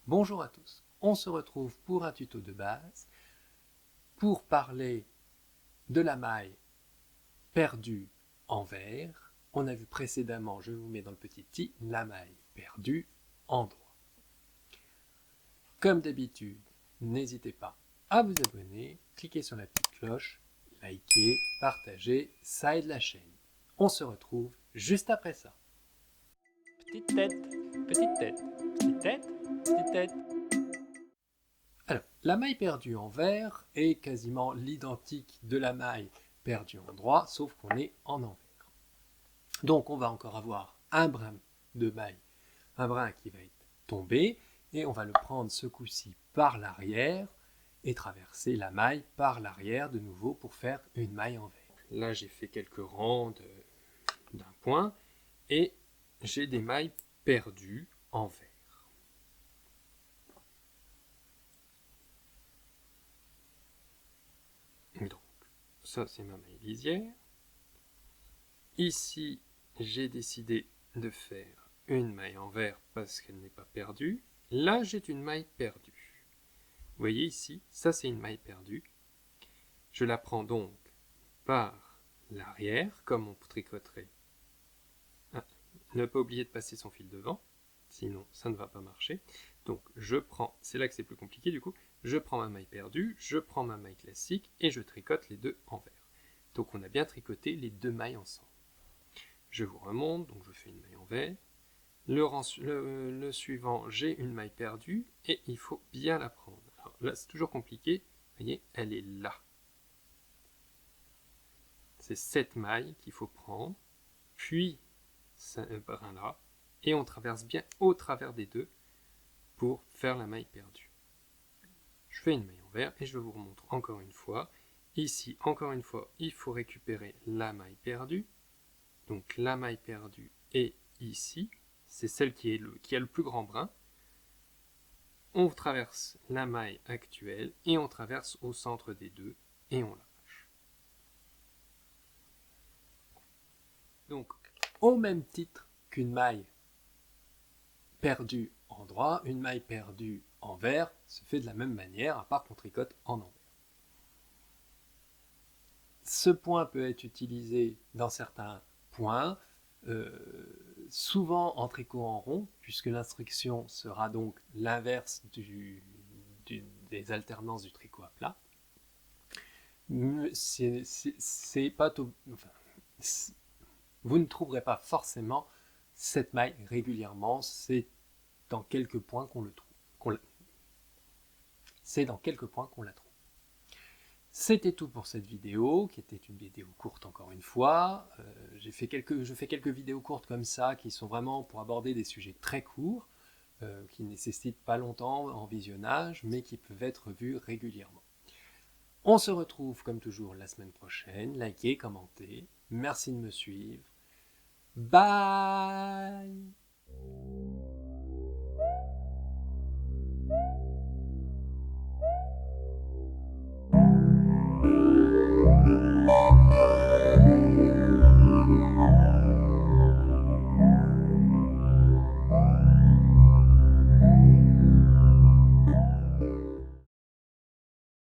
Bonjour à tous, on se retrouve pour un tuto de base pour parler de la maille perdue en vert. On a vu précédemment, je vous mets dans le petit i, la maille perdue en droit. Comme d'habitude, n'hésitez pas à vous abonner, cliquez sur la petite cloche, likez, partagez, ça aide la chaîne. On se retrouve juste après ça. Petite tête, petite tête, petite tête, petite tête. Alors, la maille perdue en vert est quasiment l'identique de la maille perdue en droit, sauf qu'on est en envers. Donc on va encore avoir un brin de maille, un brin qui va être tombé, et on va le prendre ce coup-ci par l'arrière et traverser la maille par l'arrière de nouveau pour faire une maille en vert. Là j'ai fait quelques rangs d'un point et j'ai des mailles perdues en vert. Donc, ça c'est ma maille lisière. Ici, j'ai décidé de faire une maille en vert parce qu'elle n'est pas perdue. Là, j'ai une maille perdue. Vous voyez ici, ça c'est une maille perdue. Je la prends donc par l'arrière, comme on tricoterait. Ah, ne pas oublier de passer son fil devant, sinon ça ne va pas marcher. Donc je prends, c'est là que c'est plus compliqué du coup, je prends ma maille perdue, je prends ma maille classique et je tricote les deux en vert. Donc on a bien tricoté les deux mailles ensemble. Je vous remonte, donc je fais une maille en vert. Le suivant, j'ai une maille perdue et il faut bien la prendre. Alors là, c'est toujours compliqué. Vous voyez, elle est là. C'est cette maille qu'il faut prendre, puis ce brin-là, et on traverse bien au travers des deux pour faire la maille perdue. Je fais une maille en vert et je vous remontre encore une fois. Ici, encore une fois, il faut récupérer la maille perdue. Donc la maille perdue est ici. C'est celle qui a le plus grand brin. On traverse la maille actuelle et on traverse au centre des deux et on lâche. Donc, au même titre qu'une maille perdue en droit, une maille perdue en vert se fait de la même manière, à part qu'on tricote en envers. Ce point peut être utilisé dans certains points, souvent en tricot en rond, puisque l'instruction sera donc l'inverse des alternances du tricot à plat. C'est pas tout, enfin, vous ne trouverez pas forcément cette maille régulièrement, c'est dans quelques points qu'on le trouve. C'est dans quelques points qu'on la trouve. C'était tout pour cette vidéo, qui était une vidéo courte encore une fois. Je fais quelques vidéos courtes comme ça, qui sont vraiment pour aborder des sujets très courts, qui ne nécessitent pas longtemps en visionnage, mais qui peuvent être vus régulièrement. On se retrouve comme toujours la semaine prochaine. Likez, commentez. Merci de me suivre. Bye!